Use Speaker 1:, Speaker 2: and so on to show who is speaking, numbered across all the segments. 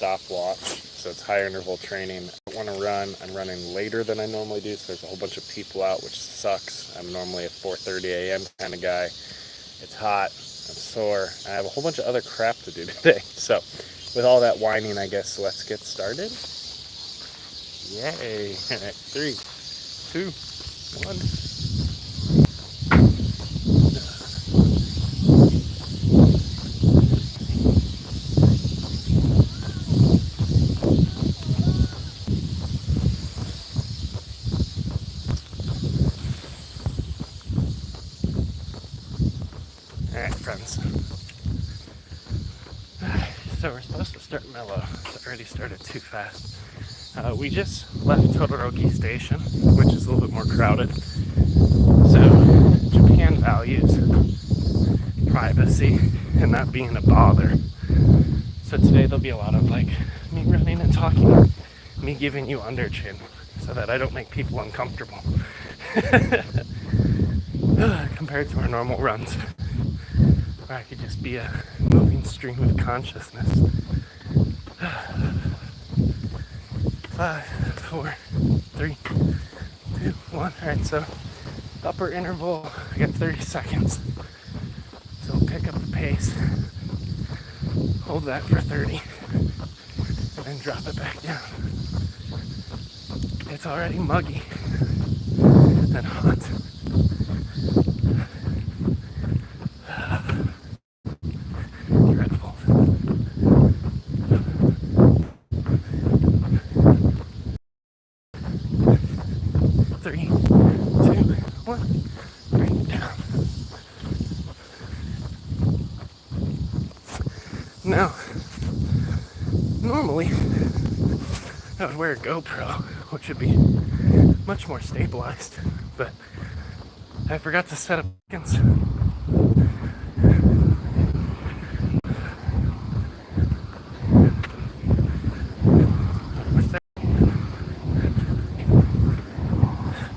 Speaker 1: stopwatch, so it's higher interval training. I don't want to run. I'm running later than I normally do, so there's a whole bunch of people out, which sucks. I'm normally a 4:30 a.m. kind of guy. It's hot. I'm sore. I have a whole bunch of other crap to do today. So with all that whining, I guess let's get started. Yay. 3, 2, 1. Alright, friends. So we're supposed to start mellow. It's already started too fast. We just left Todoroki Station, which is a little bit more crowded. So Japan values privacy and not being a bother. So today there'll be a lot of like me running and talking, me giving you under chin so that I don't make people uncomfortable. Compared to our normal runs, where I could just be a moving stream of consciousness. 5, 4, 3, 2, 1. Alright, so upper interval, I got 30 seconds. So we'll pick up the pace, hold that for 30, and then drop it back down. It's already muggy and hot. Dreadful. 3, 2, 1, bring it down. Now, normally I would wear a GoPro, which would be much more stabilized, but I forgot to set up against.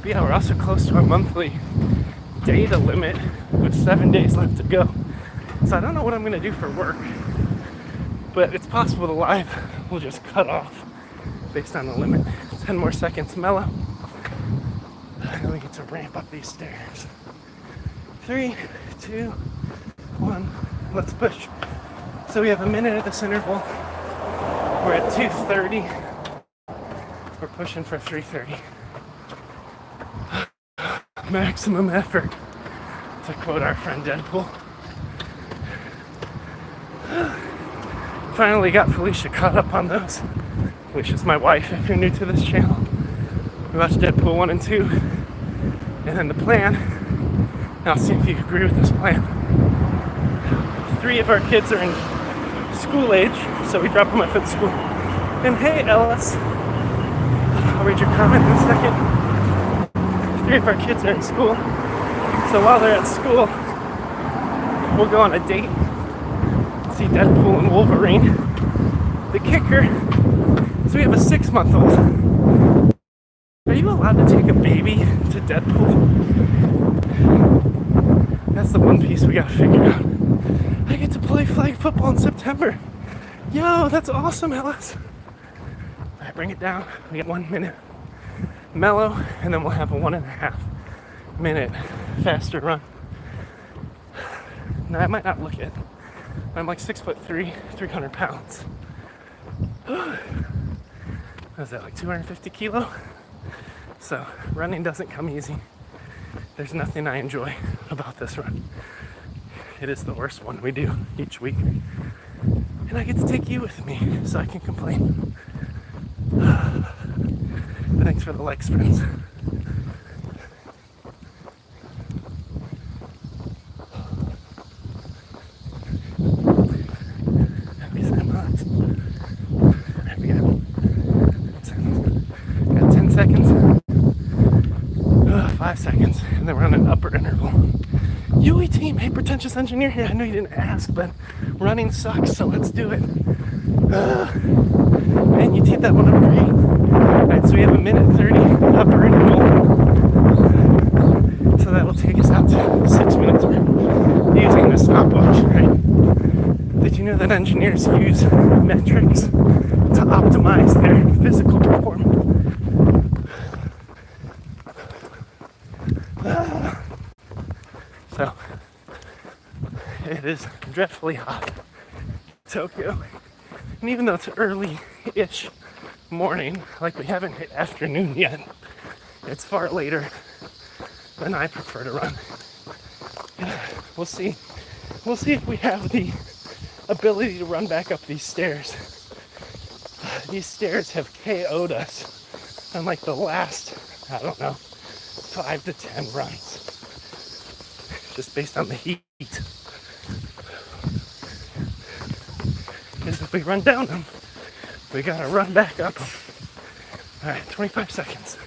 Speaker 1: But yeah, we're also close to our monthly data limit with 7 days left to go. So I don't know what I'm going to do for work, but it's possible the live will just cut off based on the limit. 10 more seconds mellow. And we get to ramp up these stairs. 3, 2, 1. Let's push. So we have a minute at this interval. We're at 2:30. We're pushing for 3:30. Maximum effort, to quote our friend Deadpool. Finally got Felicia caught up on those. Felicia's my wife, if you're new to this channel. We watched Deadpool 1 and 2. And then the plan, and I'll see if you agree with this plan. 3 of our kids are in school age, so we drop them off at school. And hey, Ellis, I'll read your comment in a second. 3 of our kids are in school, so while they're at school, we'll go on a date, see Deadpool and Wolverine. The kicker, so we have a 6-month-old. Are you allowed to take a baby to Deadpool? That's the one piece we gotta figure out. I get to play flag football in September. Yo, that's awesome, Ellis. Alright, bring it down. We got 1 minute. Mellow, and then we'll have a 1.5 minute faster run. Now I might not look it. I'm like 6'3", 300 pounds. What is that, like 250 kilo? So running doesn't come easy. There's nothing I enjoy about this run. It is the worst one we do each week. And I get to take you with me, so I can complain. Thanks for the likes, friends. Happy 7 months. Right, we got 10 seconds. 5 seconds. And then we're on an upper interval. Yui team, hey, Pretentious Engineer here. I know you didn't ask, but running sucks, so let's do it. Man, you teed that one up great. Alright, so we have a minute 30 upper interval. So that will take us out to 6 minutes. We're using the stopwatch, right? Did you know that engineers use metrics optimize their physical performance. So it is dreadfully hot in Tokyo. And even though it's early-ish morning, like we haven't hit afternoon yet, it's far later than I prefer to run. We'll see. We'll see if we have the ability to run back up these stairs. These stairs have KO'd us on like the last, I don't know, 5 to 10 runs. Just based on the heat. Because if we run down them, we gotta run back up them. Alright, 25 seconds.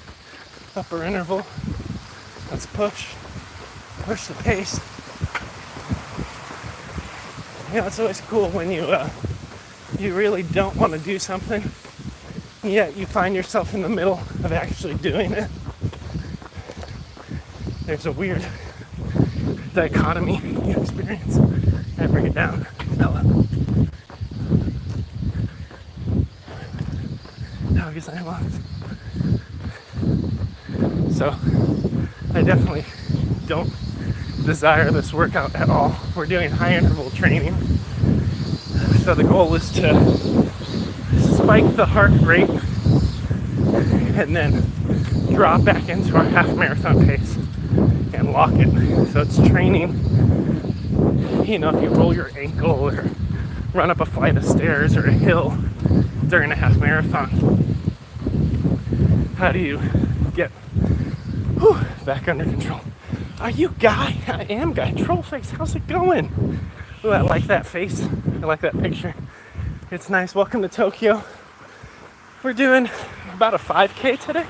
Speaker 1: Upper interval. Let's push. Push the pace. You know, it's always cool when you really don't want to do something, yet you find yourself in the middle of actually doing it. There's a weird dichotomy you experience. I bring it down. Mellow. How is I want. So I definitely don't desire this workout at all. We're doing high interval training. So the goal is to spike the heart rate and then drop back into our half marathon pace and lock it. So it's training, you know, if you roll your ankle or run up a flight of stairs or a hill during a half marathon, how do you get back under control? Are you Guy? I am Guy. Troll face, how's it going? Ooh, I like that face. I like that picture. It's nice. Welcome to Tokyo. We're doing about a 5K today.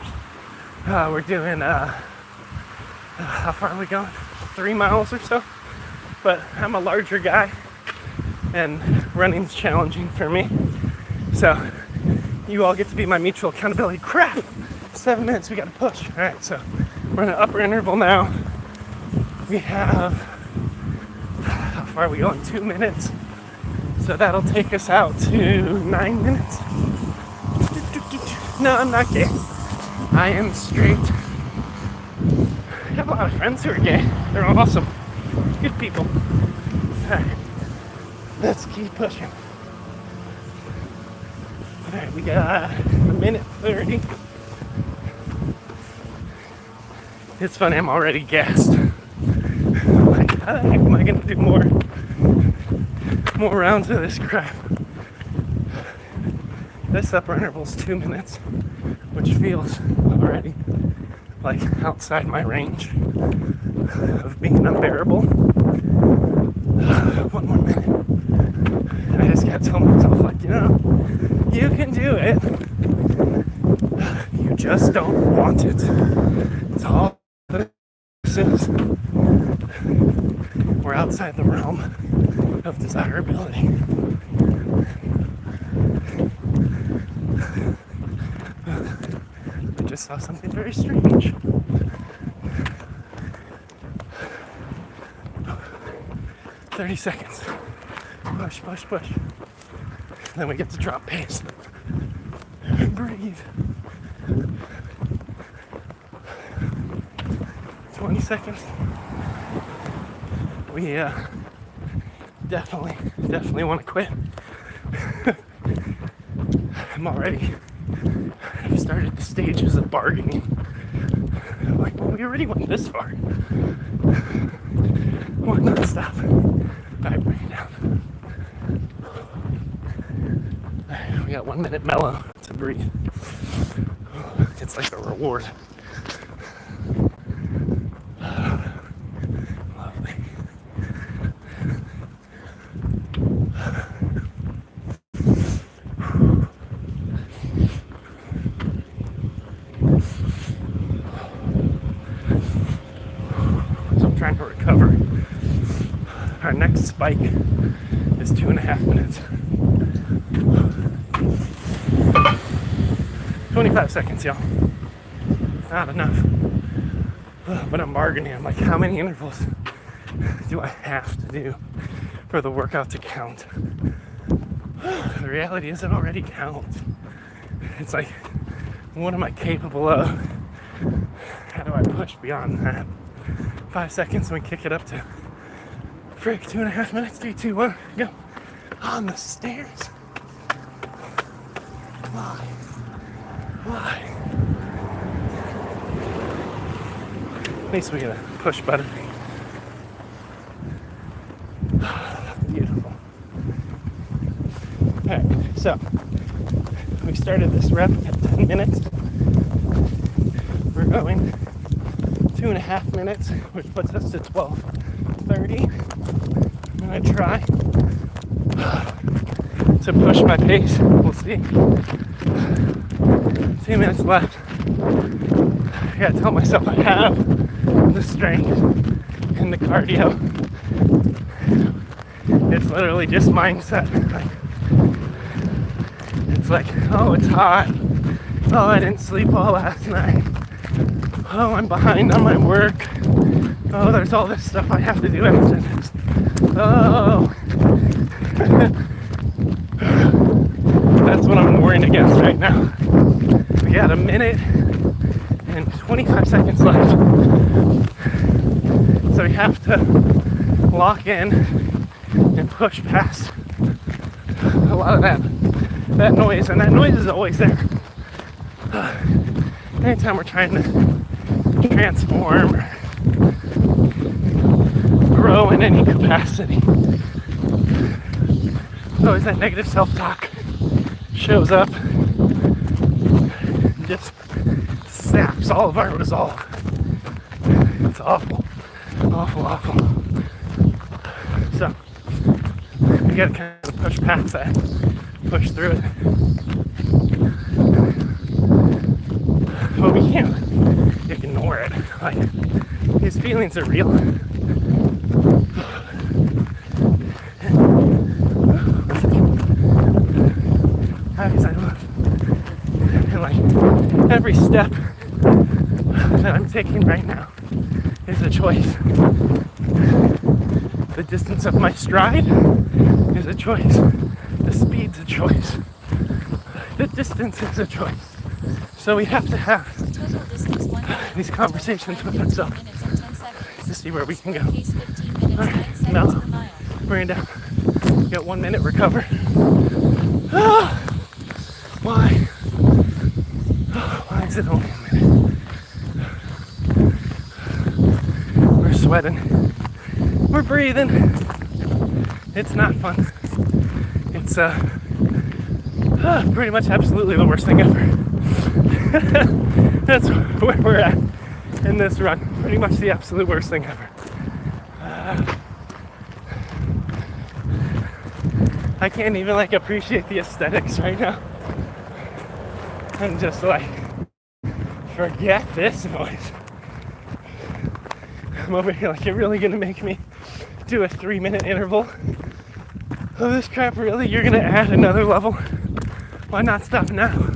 Speaker 1: We're doing, how far are we going? 3 miles or so. But I'm a larger guy and running's challenging for me. So you all get to be my mutual accountability. Crap! 7 minutes, we gotta push. All right, so we're in an upper interval now. We have, how far are we going? 2 minutes. So that'll take us out to 9 minutes. No, I'm not gay. I am straight. I have a lot of friends who are gay. They're awesome. Good people. Alright. Let's keep pushing. Alright, we got a minute 30. It's funny, I'm already gassed. Like, how the heck am I gonna do more rounds of this crap? This upper interval's 2 minutes, which feels already like outside my range of being unbearable. 1 more minute. And I just gotta tell myself, like, you know, you can do it. You just don't want it. It's all this is. We're outside the realm of desirability. I just saw something very strange. 30 seconds. Push, push, push. Then we get to drop pace. Breathe. 20 seconds. We definitely want to quit. I've started the stages of bargaining. I'm like, well, we already went this far. Why not stop? Alright, bring it down. Alright, we got 1 minute mellow to breathe. It's like a reward. Lovely. So I'm trying to recover. Our next spike is 2.5 minutes. 25 seconds, y'all. Not enough. But I'm bargaining. I'm like, how many intervals do I have to do for the workout to count? The reality is it already counts. it's like, what am I capable of? How do I push beyond that? 5 seconds and we kick it up to 2.5 minutes. 3, 2, 1, go. On the stairs. Why? At least we get a push button. Beautiful. Alright, so we started this rep at 10 minutes. We're going 2.5 minutes, which puts us to 12:30. I'm gonna try to push my pace. We'll see. 2 minutes left. I gotta tell myself I have the strength and the cardio. It's literally just mindset. It's like, oh, it's hot. Oh, I didn't sleep all last night. Oh, I'm behind on my work. Oh, there's all this stuff I have to do after this. Oh. That's what I'm warring against right now. We got 1 minute and 25 seconds left. So we have to lock in and push past a lot of that noise, and that noise is always there. Anytime we're trying to transform or grow in any capacity, always that negative self-talk shows up, just saps all of our resolve. It's awful. So we gotta kind of push past that, push through it. But we can't ignore it. Like, these feelings are real. And like, every step that I'm taking right now is a choice. The distance of my stride is a choice. The speed's a choice. The distance is a choice. So we have to have these conversations with ourselves to see where we can go. Alright, now bring it down. Get 1 minute, recover. Why? Why is it only a minute? We're sweating. We're breathing. It's not fun. It's pretty much absolutely the worst thing ever. That's where we're at in this run. Pretty much the absolute worst thing ever. I can't even like appreciate the aesthetics right now. I'm just like, forget this noise. I'm over here like, you're really gonna make me do a 3-minute interval of this crap? Really? You're gonna add another level? Why not stop now?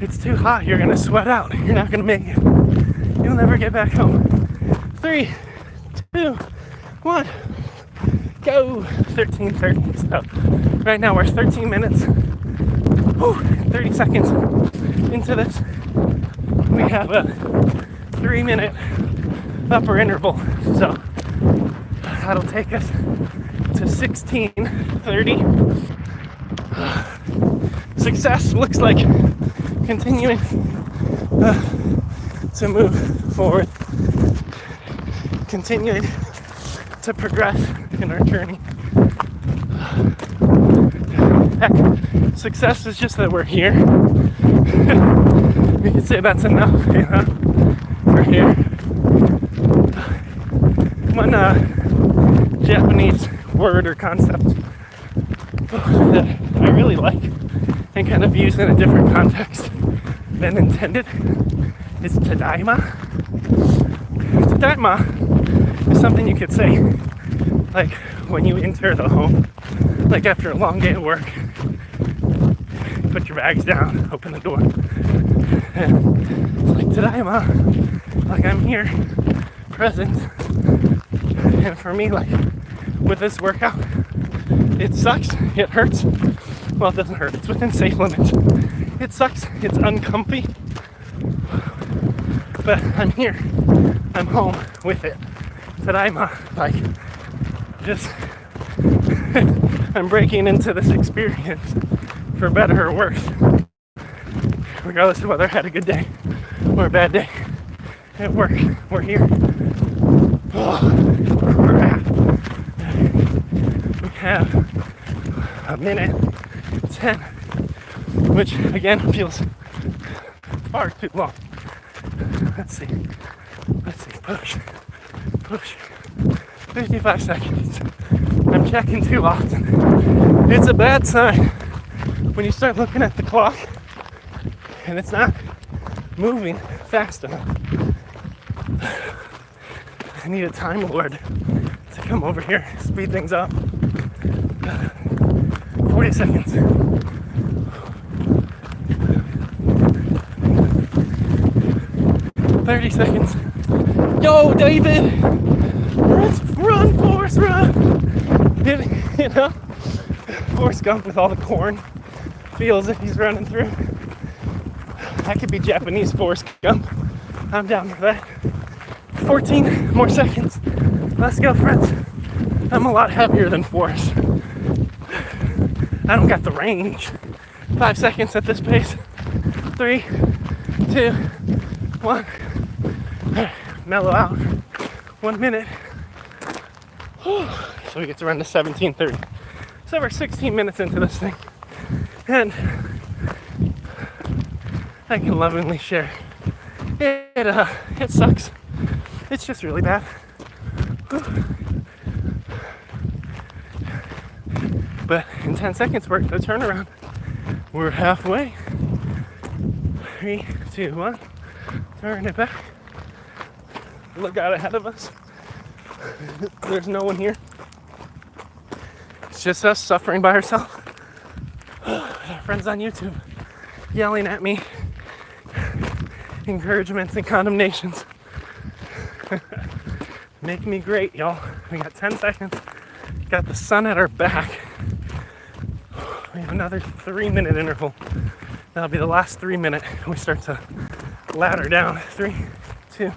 Speaker 1: It's too hot. You're gonna sweat out. You're not gonna make it. You'll never get back home. 3, 2, 1, go. 13:30. So right now we're 13 minutes, 30 seconds into this. We have a 3-minute upper interval. So that'll take us to 16:30. Success looks like continuing to move forward, continuing to progress in our journey. Heck, success is just that we're here. We can say that's enough, you know? We're here. One Japanese word or concept that I really like and kind of use in a different context than intended is tadaima. Tadaima is something you could say like when you enter the home, like after a long day of work. Put your bags down, open the door, and it's like tadaima, like I'm here, present. And for me, like with this workout, it sucks, it hurts, Well, it doesn't hurt. It's within safe limits. It sucks. It's uncomfy. But I'm here. I'm home with it. Today, like, just, I'm breaking into this experience for better or worse. Regardless of whether I had a good day or a bad day. At work, we're here. Oh, crap. We have a minute 10, which again feels far too long. Let's see, push, 55 seconds. I'm checking too often. It's a bad sign when you start looking at the clock and it's not moving fast enough. I need a Time Lord to come over here, speed things up. 40 seconds. 30 seconds. Yo, David! Let's run, Forrest, run! You know? Forrest Gump with all the corn feels that he's running through. That could be Japanese Forrest Gump. I'm down for that. 14 more seconds. Let's go, friends. I'm a lot heavier than Forrest. I don't got the range. 5 seconds at this pace. 3, 2, 1. Mellow out. 1 minute. So we get to run to 17:30. So we're 16 minutes into this thing. And I can lovingly share. It sucks. It's just really bad. But in 10 seconds, we're the turnaround. We're halfway. 3, 2, 1. Turn it back. Look out ahead of us. There's no one here. It's just us suffering by ourselves. Our friends on YouTube yelling at me. Encouragements and condemnations. Make me great, y'all. We got 10 seconds. Got the sun at our back. We have another 3-minute interval. That'll be the last 3 minute. We start to ladder down. 3, 2,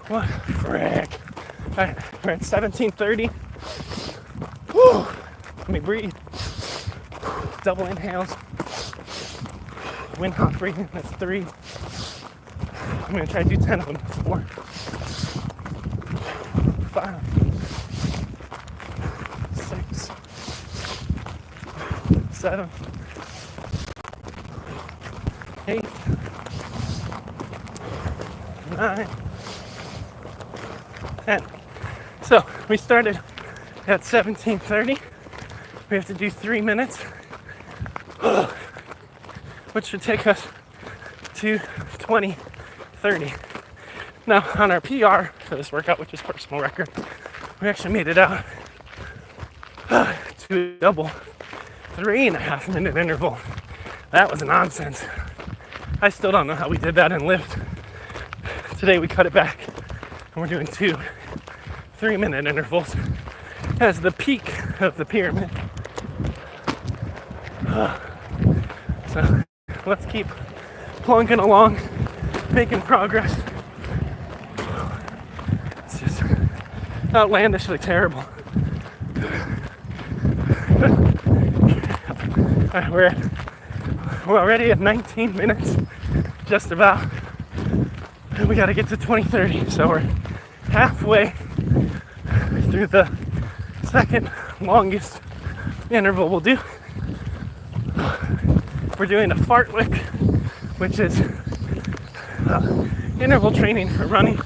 Speaker 1: 1. Frick. Alright, we're at 17:30. Whew. Let me breathe. Double inhales. Wind hop breathing. That's 3. I'm gonna try to do 10 of them. That's 4. 5. 6. 7. 8. 9. 10. So we started at 17:30. We have to do 3 minutes, which should take us to 20:30. Now on our PR for this workout, which is personal record, we actually made it out to a double 3.5 minute interval. That was nonsense. I still don't know how we did that in lift. Today we cut it back and we're doing 2 3-minute intervals as the peak of the pyramid. So let's keep plunking along, making progress. It's just outlandishly terrible. Alright, we're already at 19 minutes, just about. And we gotta get to 20:30, so we're halfway through the second longest interval we'll do. We're doing a fartlek, which is interval training for running.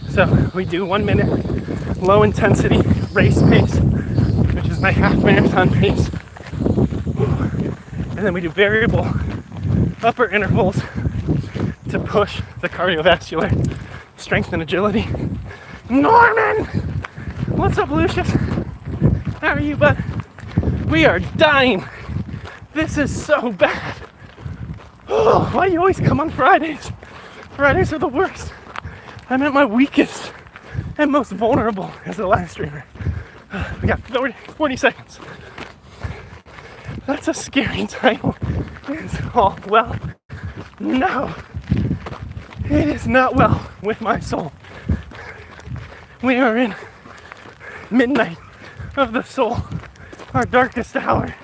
Speaker 1: So we do 1 minute low intensity race pace, which is my half marathon pace. And then we do variable upper intervals to push the cardiovascular strength and agility. Norman! What's up, Lucius? How are you, bud? We are dying. This is so bad. Oh, why do you always come on Fridays? Fridays are the worst. I'm at my weakest and most vulnerable as a live streamer. We got 40 seconds. That's a scary title. It's all well. No, it is not well with my soul. We are in midnight of the soul, our darkest hour.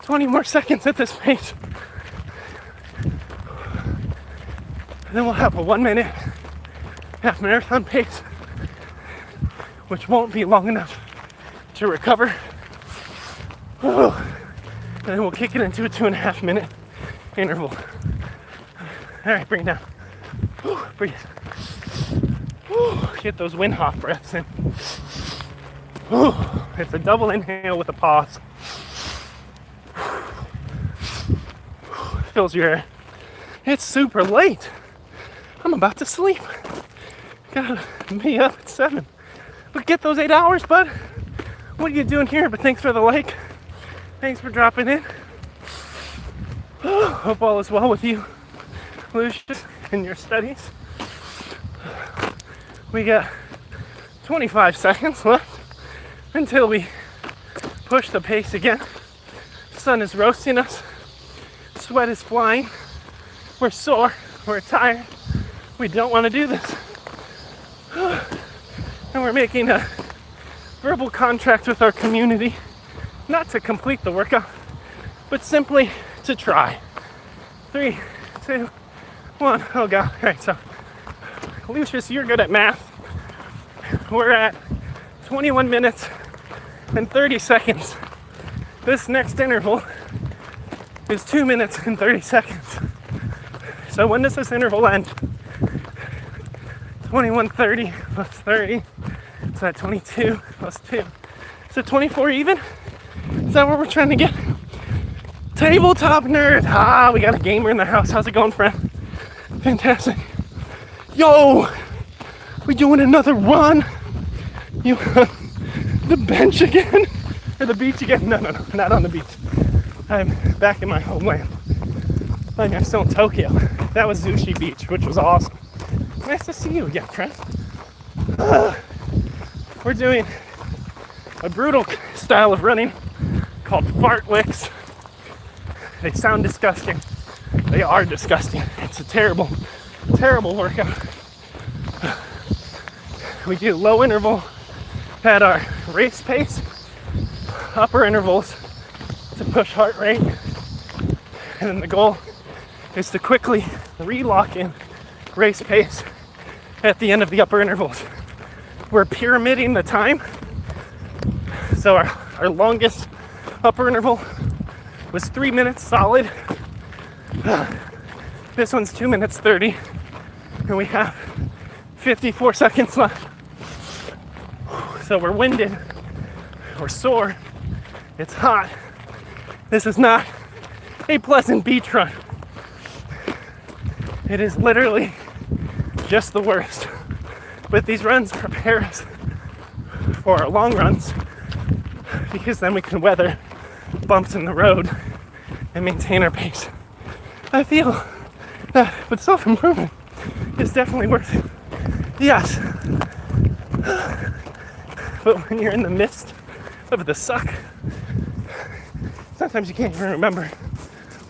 Speaker 1: 20 more seconds at this pace. Then we'll have a 1 minute half marathon pace, which won't be long enough to recover. And then we'll kick it into a 2.5 minute interval. All right, bring it down. Breathe. Get those Wim breaths in. It's a double inhale with a pause. Fills your air. It's super late. I'm about to sleep. Gotta be up at 7. But get those 8 hours, bud. What are you doing here? But thanks for the like. Thanks for dropping in. Hope all is well with you, Lucius, in your studies. We got 25 seconds left until we push the pace again. The sun is roasting us. Sweat is flying. We're sore. We're tired. We don't want to do this. And we're making a verbal contract with our community, not to complete the workout, but simply to try. 3, 2, 1. Oh God. All right, so Lucius, you're good at math. We're at 21 minutes and 30 seconds. This next interval is 2 minutes and 30 seconds. So when does this interval end? 21:30 plus 30. Is that 22 plus 2? Is it 24 even? Is that what we're trying to get? Tabletop nerd. We got a gamer in the house. How's it going, friend? Fantastic. Yo, we doing another run? You the bench again? Or the beach again? No, not on the beach. I'm back in my homeland. I'm still in Tokyo. That was Zushi Beach, which was awesome. Nice to see you again, friend. We're doing a brutal style of running called fartleks. They sound disgusting. They are disgusting. It's a terrible, terrible workout. We do low interval at our race pace, upper intervals to push heart rate, and then the goal is to quickly re-lock in race pace at the end of the upper intervals. We're pyramiding the time. So our longest upper interval was 3 minutes solid. This one's 2 minutes 30, and we have 54 seconds left. So we're winded, we're sore, it's hot. This is not a pleasant beach run. It is literally just the worst. But these runs prepare us for our long runs, because then we can weather bumps in the road and maintain our pace. I feel that, but self-improvement is definitely worth it. Yes. But when you're in the midst of the suck, sometimes you can't even remember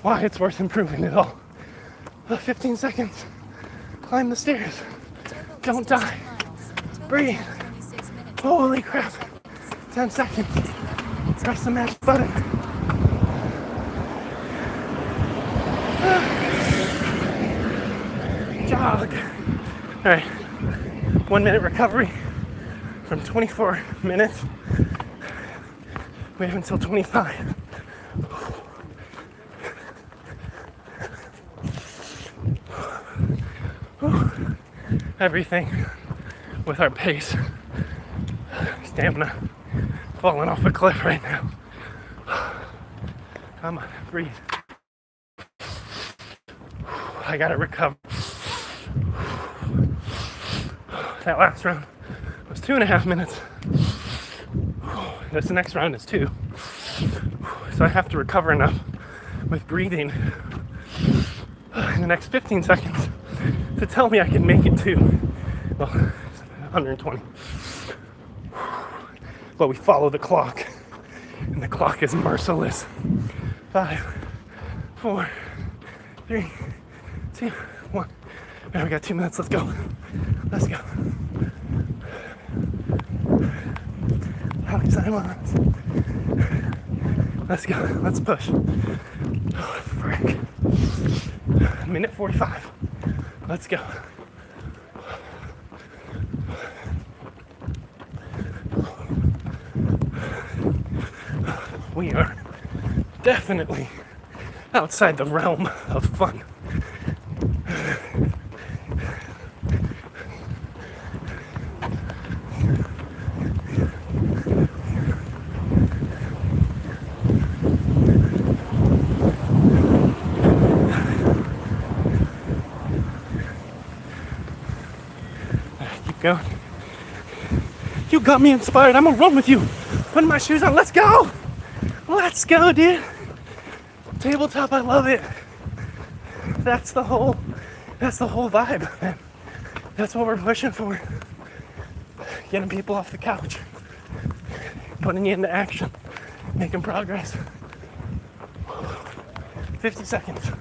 Speaker 1: why it's worth improving at all. 15 seconds. Climb the stairs. Don't die. Breathe. Holy crap. 10 seconds. Press the match button. Jog. All right. 1 minute recovery from 24 minutes. We have until 25. Everything with our pace, stamina, falling off a cliff right now. Come on, breathe. I gotta recover. That last round was 2.5 minutes. This next round is 2. So I have to recover enough with breathing in the next 15 seconds to tell me I can make it to, well, 120. But we follow the clock And the clock is merciless. 5, 4, 3, 2, 1. All right, we got 2 minutes. Let's go. Let's go. Silence. Let's go. Let's push. Oh, frick. Minute 45. Let's go. We are definitely outside the realm of fun. Keep going. You got me inspired. I'm gonna run with you. Putting my shoes on. Let's go. Let's go, dude. Tabletop, I love it. That's the whole vibe, man. That's what we're pushing for. Getting people off the couch. Putting you into action. Making progress. 50 seconds.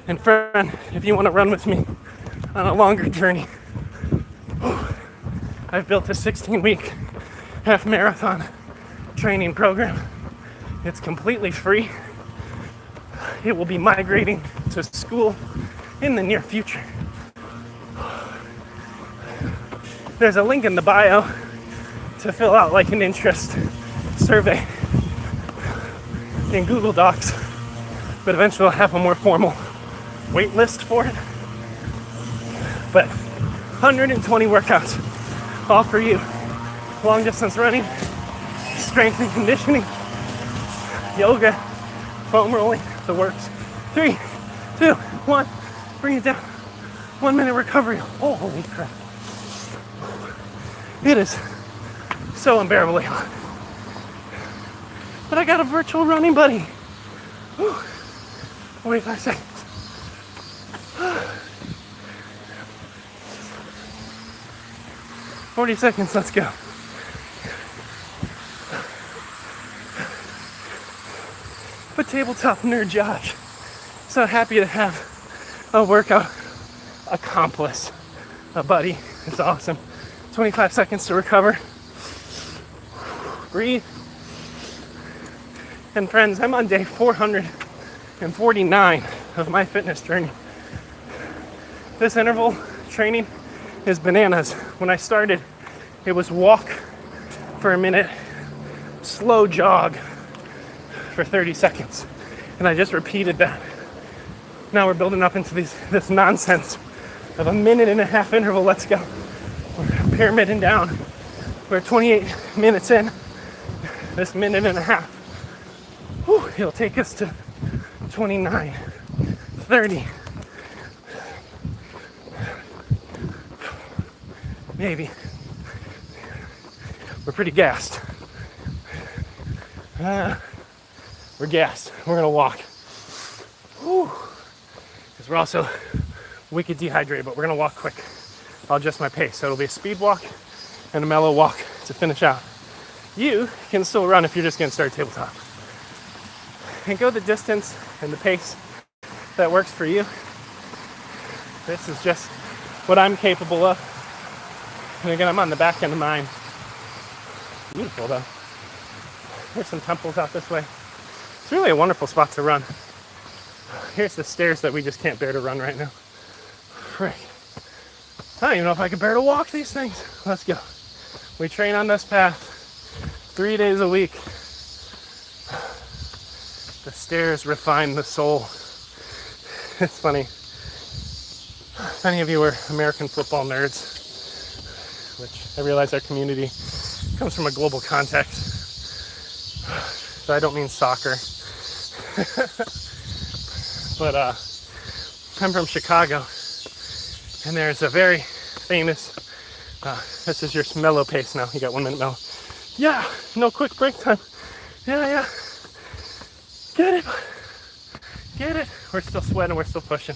Speaker 1: And friend, if you want to run with me on a longer journey, I've built a 16-week half marathon training program. It's completely free. It will be migrating to school in the near future. There's a link in the bio to fill out like an interest survey in Google Docs, but eventually I'll have a more formal wait list for it. But 120 workouts, all for you. Long distance running, strength and conditioning, yoga, foam rolling, the works. 3, 2, 1, bring it down. 1 minute recovery. Oh, holy crap. It is so unbearably hot. But I got a virtual running buddy. Whew. 45 seconds. 40 seconds, let's go. But tabletop nerd Josh, so happy to have a workout accomplice. A buddy, it's awesome. 25 seconds to recover. Breathe. And friends, I'm on day 449 of my fitness journey. This interval training is bananas. When I started, it was walk for a minute, slow jog for 30 seconds. And I just repeated that. Now we're building up into this nonsense of a 1.5-minute interval. Let's go. We're pyramiding down. We're 28 minutes in. This 1.5 minutes. Whew, it'll take us to 29, 30. Maybe. We're pretty gassed. We're gassed. We're gonna walk. Because we're also wicked dehydrated, but we're gonna walk quick. I'll adjust my pace. So it'll be a speed walk and a mellow walk to finish out. You can still run if you're just gonna start tabletop. And go the distance and the pace that works for you. This is just what I'm capable of. And again, I'm on the back end of mine. Beautiful though. There's some temples out this way. It's really a wonderful spot to run. Here's the stairs that we just can't bear to run right now. Frick. I don't even know if I can bear to walk these things. Let's go. We train on this path 3 days a week. The stairs refine the soul. It's funny. If any of you are American football nerds, which I realize our community comes from a global context, so I don't mean soccer. But I'm from Chicago, and there's a very famous, this is your mellow pace now, you got 1 minute mellow. Yeah, no quick break time. Yeah. Get it. We're still sweating, we're still pushing.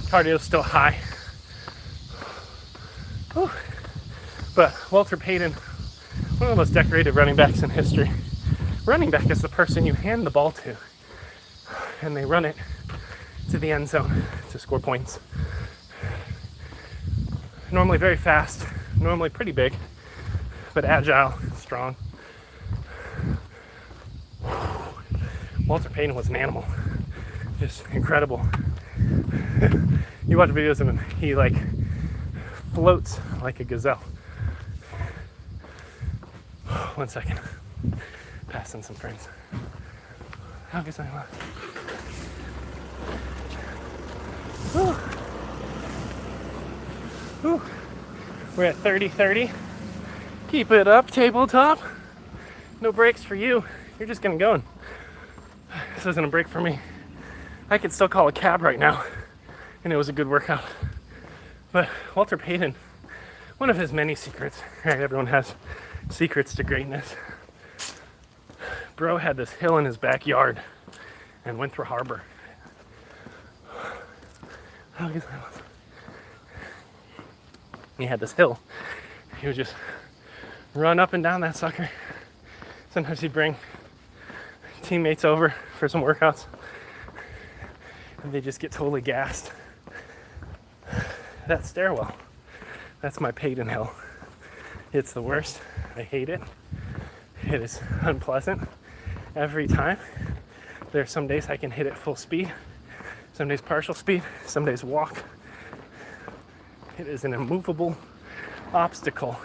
Speaker 1: Cardio's still high. Whew. But Walter Payton, one one of the most decorated running backs in history. Running back is the person you hand the ball to, and they run it to the end zone to score points. Normally very fast, normally pretty big, but agile, strong. Walter Payton was an animal, just incredible. You watch videos of him, he like floats like a gazelle. 1 second, passing some friends. How good I was. We're at 30-30. Keep it up, tabletop. No breaks for you. You're just getting going. This isn't a break for me. I could still call a cab right now, and it was a good workout. But Walter Payton, one of his many secrets, right? Everyone has secrets to greatness. Bro had this hill in his backyard and Winthrop Harbor. He had this hill. He would just run up and down that sucker. Sometimes he'd bring teammates over for some workouts, and they just get totally gassed. That stairwell, that's my Payton hill. It's the worst. I hate it. It is unpleasant every time. There are some days I can hit it full speed, some days partial speed, some days walk. It is an immovable obstacle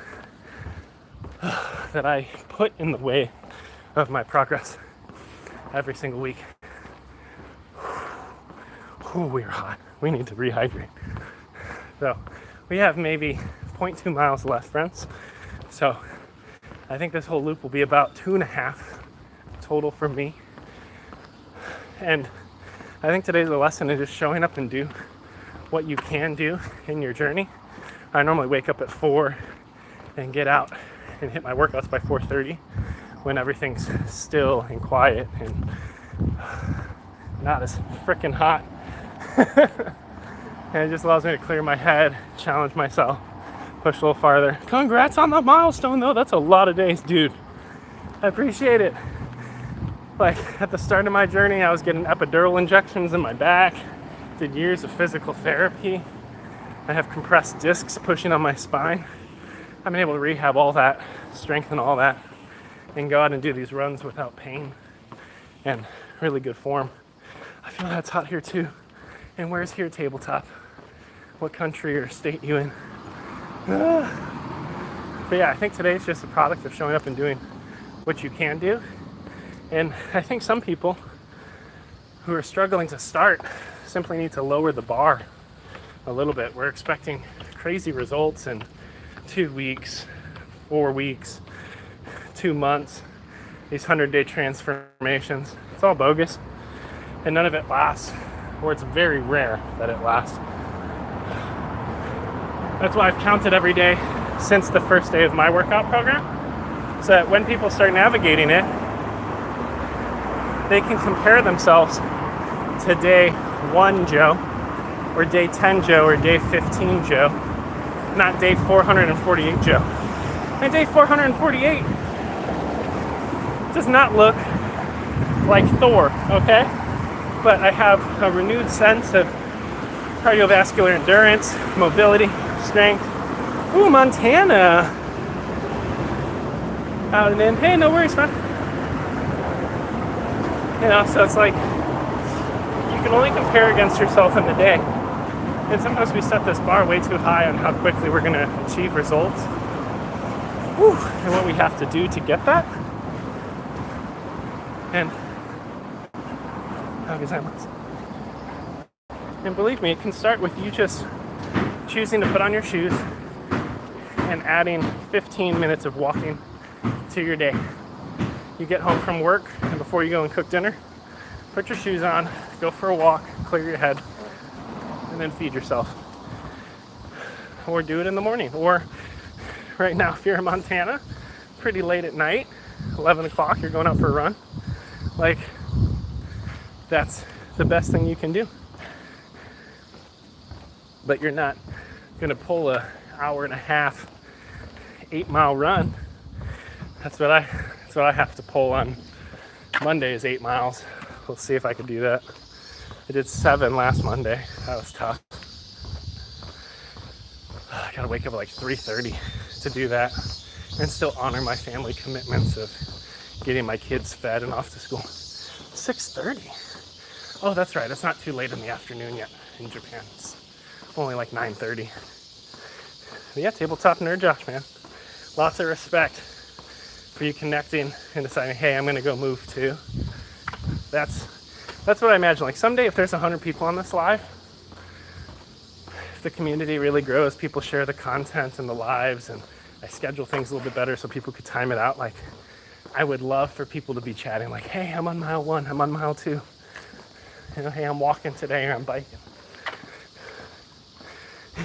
Speaker 1: that I put in the way of my progress every single week. Ooh, we're hot. We need to rehydrate. So we have maybe 0.2 miles left, friends. So I think this whole loop will be about 2.5 total for me. And I think today's lesson is just showing up and do what you can do in your journey. I normally wake up at 4 and get out and hit my workouts by 4:30 when everything's still and quiet and not as freaking hot. And it just allows me to clear my head, challenge myself, push a little farther. Congrats on the milestone though. That's a lot of days, dude. I appreciate it. Like at the start of my journey, I was getting epidural injections in my back, did years of physical therapy. I have compressed discs pushing on my spine. I've been able to rehab all that, strengthen all that, and go out and do these runs without pain and really good form. I feel that's hot here too. And where's here tabletop? What country or state you in? But yeah, I think today's just a product of showing up and doing what you can do. And I think some people who are struggling to start simply need to lower the bar a little bit. We're expecting crazy results in 2 weeks, 4 weeks, 2 months, these 100-day transformations. It's all bogus, and none of it lasts, or it's very rare that it lasts. That's why I've counted every day since the first day of my workout program, so that when people start navigating it, they can compare themselves to day 1 Joe, or day 10 Joe, or day 15 Joe, not day 448 Joe. And day 448 does not look like Thor, okay? But I have a renewed sense of cardiovascular endurance, mobility, strength. Ooh, Montana. Out and in. Hey, no worries, man. You know, so it's like you can only compare against yourself in the day. And sometimes we set this bar way too high on how quickly we're going to achieve results. Whew, and what we have to do to get that. And believe me, it can start with you just choosing to put on your shoes and adding 15 minutes of walking to your day. You get home from work, and before you go and cook dinner, put your shoes on, go for a walk, clear your head, and then feed yourself. Or do it in the morning. Or right now, if you're in Montana, pretty late at night, 11 o'clock, you're going out for a run. Like, that's the best thing you can do. But you're not going to pull a hour and a half, 8-mile run That's what I have to pull on Monday is 8 miles. We'll see if I can do that. I did 7 last Monday. That was tough. I gotta wake up at like 3:30 to do that and still honor my family commitments of getting my kids fed and off to school. 6:30. Oh, that's right. It's not too late in the afternoon yet in Japan. It's only like 9:30. But yeah, tabletop nerd Josh, man. Lots of respect for you connecting and deciding, hey, I'm gonna go move too. That's what I imagine. Like someday, if there's 100 people on this live, if the community really grows, people share the content and the lives, and I schedule things a little bit better so people could time it out. Like, I would love for people to be chatting, like, hey, I'm on mile 1, I'm on mile 2. You know, hey, I'm walking today or I'm biking.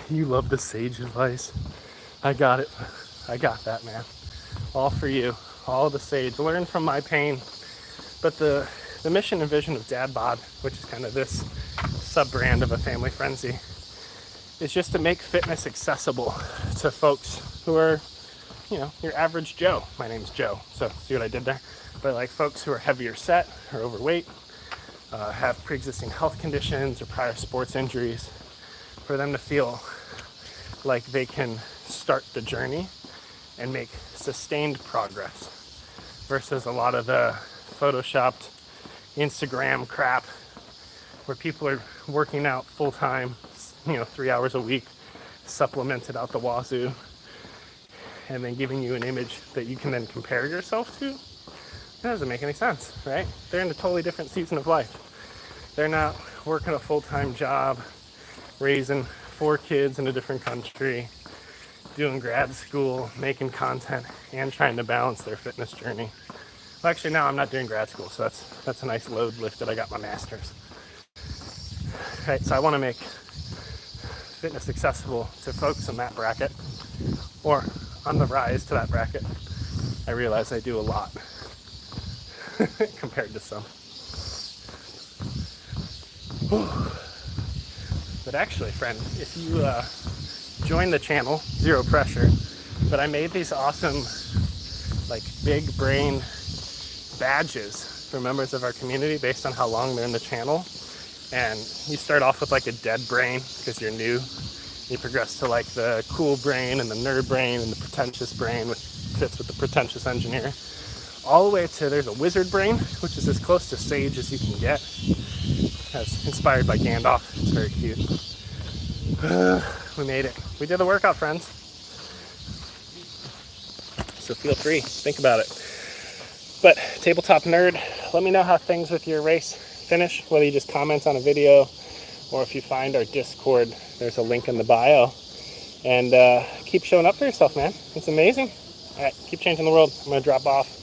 Speaker 1: You love the sage advice. I got it. I got that, man. All for you. All the sage. Learn from my pain. But the mission and vision of DadBod, which is kind of this sub-brand of aFamilyFrenzy, is just to make fitness accessible to folks who are, you know, your average Joe. My name's Joe, so see what I did there? But like folks who are heavier set or overweight, have pre-existing health conditions or prior sports injuries, for them to feel like they can start the journey and make sustained progress versus a lot of the photoshopped Instagram crap where people are working out full-time, you know, 3 hours a week, supplemented out the wazoo, and then giving you an image that you can then compare yourself to. That doesn't make any sense, right? They're in a totally different season of life. They're not working a full-time job, raising 4 kids in a different country, doing grad school, making content, and trying to balance their fitness journey. Well, actually, now I'm not doing grad school, so that's a nice load lifted. I got my master's. Right, so I want to make fitness accessible to folks in that bracket, or on the rise to that bracket. I realize I do a lot compared to some. But actually, friend, if you join the channel, zero pressure, but I made these awesome, like, big brain badges for members of our community based on how long they're in the channel. And you start off with like a dead brain because you're new. You progress to like the cool brain and the nerd brain and the pretentious brain, which fits with the pretentious engineer, all the way to there's a wizard brain, which is as close to sage as you can get. That's inspired by Gandalf. It's very cute. We made it. We did the workout, friends. So feel free, think about it. But tabletop nerd, let me know how things with your race finish, whether you just comment on a video or if you find our Discord, there's a link in the bio. And keep showing up for yourself, man. It's amazing. All right, keep changing the world. I'm gonna drop off.